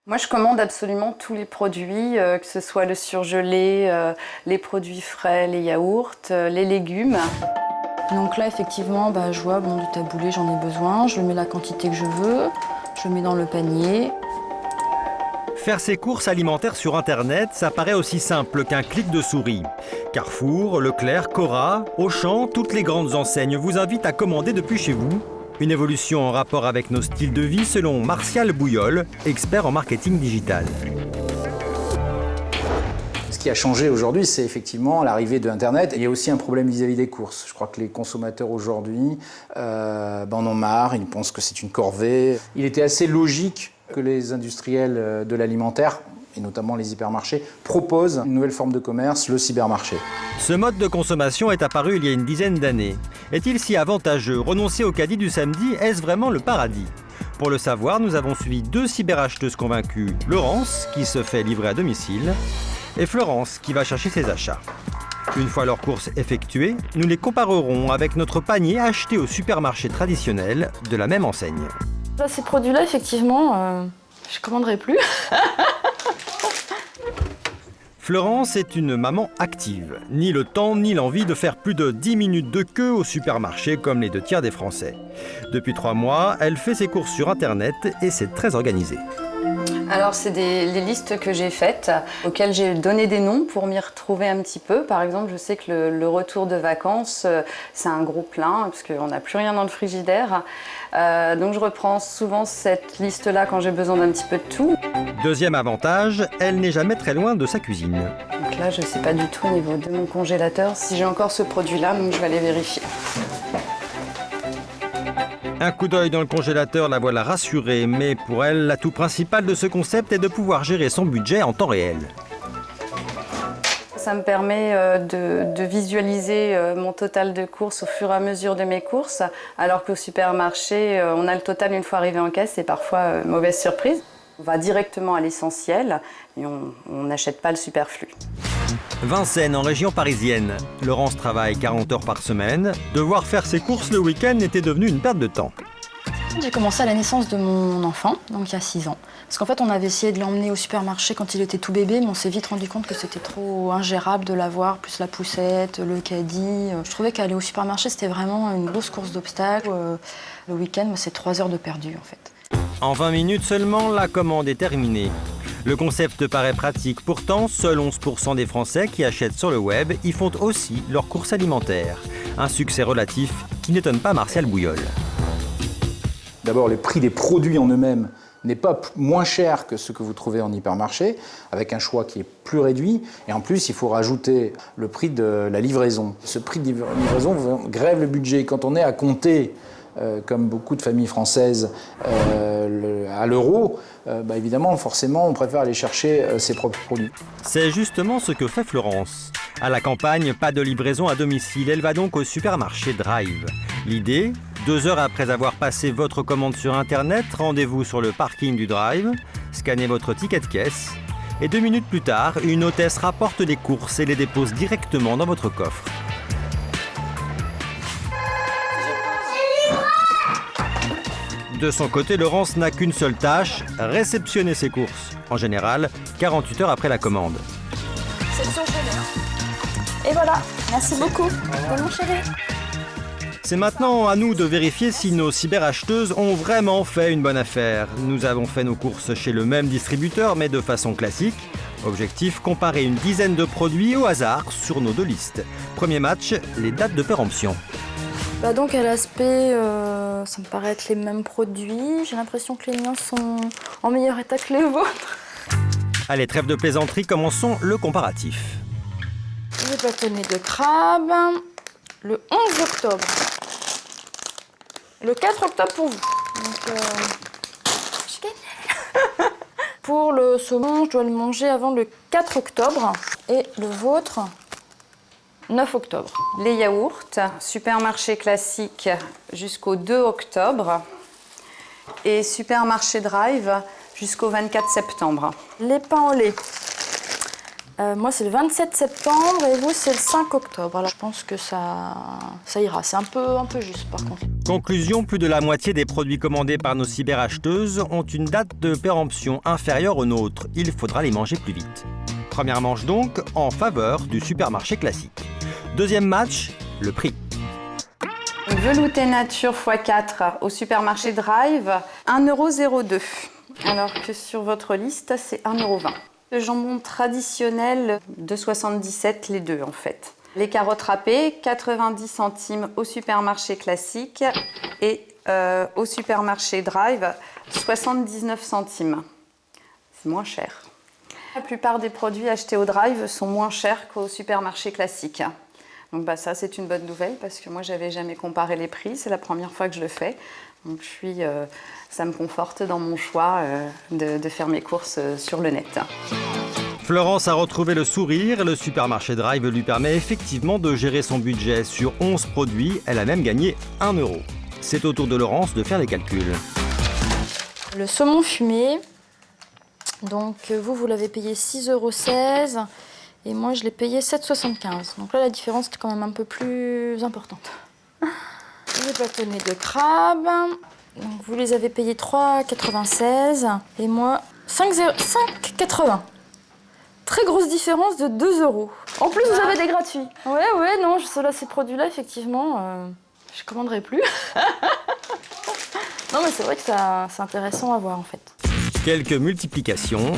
Moi, je commande absolument tous les produits, que ce soit le surgelé, les produits frais, les yaourts, les légumes. Donc là, effectivement, je vois du taboulé, j'en ai besoin. Je mets la quantité que je veux, je mets dans le panier. Faire ses courses alimentaires sur Internet, ça paraît aussi simple qu'un clic de souris. Carrefour, Leclerc, Cora, Auchan, toutes les grandes enseignes vous invitent à commander depuis chez vous. Une évolution en rapport avec nos styles de vie selon Martial Bouyol, expert en marketing digital. Ce qui a changé aujourd'hui, c'est effectivement l'arrivée de Internet. Il y a aussi un problème vis-à-vis des courses. Je crois que les consommateurs aujourd'hui en ont marre, ils pensent que c'est une corvée. Il était assez logique que les industriels de l'alimentaire, et notamment les hypermarchés, proposent une nouvelle forme de commerce, le cybermarché. Ce mode de consommation est apparu il y a une dizaine d'années. Est-il si avantageux? Renoncer au caddie du samedi, est-ce vraiment le paradis? Pour le savoir, nous avons suivi 2 cyberacheteuses convaincues, Laurence, qui se fait livrer à domicile, et Florence, qui va chercher ses achats. Une fois leurs courses effectuées, nous les comparerons avec notre panier acheté au supermarché traditionnel de la même enseigne. Là, ces produits-là, effectivement, je ne commanderai plus. Florence est une maman active. Ni le temps ni l'envie de faire plus de 10 minutes de queue au supermarché comme les 2 tiers des Français. Depuis 3 mois, elle fait ses courses sur Internet et c'est très organisé. Alors, c'est les listes que j'ai faites, auxquelles j'ai donné des noms pour m'y retrouver un petit peu. Par exemple, je sais que le retour de vacances, c'est un gros plein, parce qu'on n'a plus rien dans le frigidaire. Donc, je reprends souvent cette liste-là quand j'ai besoin d'un petit peu de tout. Deuxième avantage, elle n'est jamais très loin de sa cuisine. Donc là, je ne sais pas du tout au niveau de mon congélateur si j'ai encore ce produit-là, donc je vais aller vérifier. Un coup d'œil dans le congélateur la voilà rassurée, mais pour elle, l'atout principal de ce concept est de pouvoir gérer son budget en temps réel. Ça me permet de visualiser mon total de courses au fur et à mesure de mes courses, alors qu'au supermarché, on a le total une fois arrivé en caisse et parfois mauvaise surprise. On va directement à l'essentiel et on n'achète pas le superflu. Vincennes, en région parisienne. Laurence travaille 40 heures par semaine. Devoir faire ses courses le week-end était devenu une perte de temps. J'ai commencé à la naissance de mon enfant, donc il y a 6 ans. Parce qu'en fait, on avait essayé de l'emmener au supermarché quand il était tout bébé, mais on s'est vite rendu compte que c'était trop ingérable de l'avoir, plus la poussette, le caddie. Je trouvais qu'aller au supermarché, c'était vraiment une grosse course d'obstacles. Le week-end, c'est 3 heures de perdu, en fait. En 20 minutes seulement, la commande est terminée. Le concept paraît pratique, pourtant, seuls 11% des Français qui achètent sur le web y font aussi leurs courses alimentaires. Un succès relatif qui n'étonne pas Martial Bouyol. D'abord, le prix des produits en eux-mêmes n'est pas moins cher que ce que vous trouvez en hypermarché, avec un choix qui est plus réduit. Et en plus, il faut rajouter le prix de la livraison. Ce prix de livraison grève le budget. Quand on est à compter, comme beaucoup de familles françaises, à l'euro, évidemment, forcément, on préfère aller chercher ses propres produits. C'est justement ce que fait Florence. À la campagne, pas de livraison à domicile. Elle va donc au supermarché Drive. L'idée, 2 heures après avoir passé votre commande sur Internet, rendez-vous sur le parking du Drive, scannez votre ticket de caisse et 2 minutes plus tard, une hôtesse rapporte les courses et les dépose directement dans votre coffre. De son côté, Laurence n'a qu'une seule tâche, réceptionner ses courses. En général, 48 heures après la commande. C'est le surgelé. Et voilà, merci beaucoup. C'est mon chéri. C'est maintenant à nous de vérifier si nos cyberacheteuses ont vraiment fait une bonne affaire. Nous avons fait nos courses chez le même distributeur, mais de façon classique. Objectif, comparer une dizaine de produits au hasard sur nos 2 listes. Premier match, les dates de péremption. Donc à l'aspect, ça me paraît être les mêmes produits. J'ai l'impression que les miens sont en meilleur état que les vôtres. Allez, trêve de plaisanterie, commençons le comparatif. Les bâtonnets de crabe, le 11 octobre. Le 4 octobre pour vous. Donc, j'ai gagné. Pour le saumon, je dois le manger avant le 4 octobre. Et le vôtre, 9 octobre. Les yaourts, supermarché classique jusqu'au 2 octobre. Et supermarché Drive jusqu'au 24 septembre. Les pains au lait. Moi, c'est le 27 septembre et vous, c'est le 5 octobre. Alors, je pense que ça ira. C'est un peu juste, par contre. Conclusion, plus de la moitié des produits commandés par nos cyberacheteuses ont une date de péremption inférieure aux nôtres. Il faudra les manger plus vite. Première manche donc, en faveur du supermarché classique. Deuxième match, le prix. Velouté nature x4 au supermarché Drive, 1,02 €. Alors que sur votre liste, c'est 1,20 €. Le jambon traditionnel, 2,77 € les deux en fait. Les carottes râpées, 90 centimes au supermarché classique et au supermarché Drive, 79 centimes. C'est moins cher. La plupart des produits achetés au Drive sont moins chers qu'au supermarché classique. Donc ça, c'est une bonne nouvelle parce que moi, j'avais jamais comparé les prix. C'est la première fois que je le fais. Donc ça me conforte dans mon choix de faire mes courses sur le net. Florence a retrouvé le sourire. Le supermarché Drive lui permet effectivement de gérer son budget. Sur 11 produits, elle a même gagné 1 €. C'est au tour de Laurence de faire les calculs. Le saumon fumé. Donc vous l'avez payé 6,16 € et moi je l'ai payé 7,75 €. Donc là la différence est quand même un peu plus importante. Les bâtonnets de crabe, donc vous les avez payés 3,96 € et moi 5,80 €. Très grosse différence de 2 €. En plus vous avez des gratuits. Ouais, non, ces produits-là effectivement, je commanderai plus. Non mais c'est vrai que c'est intéressant à voir en fait. Quelques multiplications,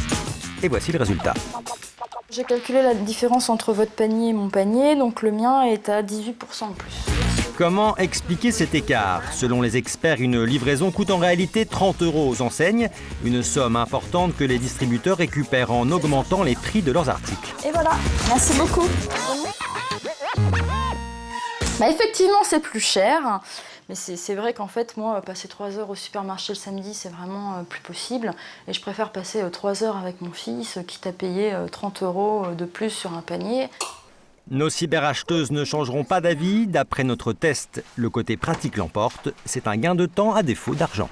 et voici le résultat. J'ai calculé la différence entre votre panier et mon panier, donc le mien est à 18% en plus. Comment expliquer cet écart? Selon les experts, une livraison coûte en réalité 30 € aux enseignes, une somme importante que les distributeurs récupèrent en augmentant les prix de leurs articles. Et voilà, merci beaucoup. Effectivement, c'est plus cher. Mais c'est vrai qu'en fait, moi, passer 3 heures au supermarché le samedi, c'est vraiment plus possible. Et je préfère passer 3 heures avec mon fils, quitte à payer 30 € de plus sur un panier. Nos cyberacheteuses ne changeront pas d'avis. D'après notre test, le côté pratique l'emporte. C'est un gain de temps à défaut d'argent.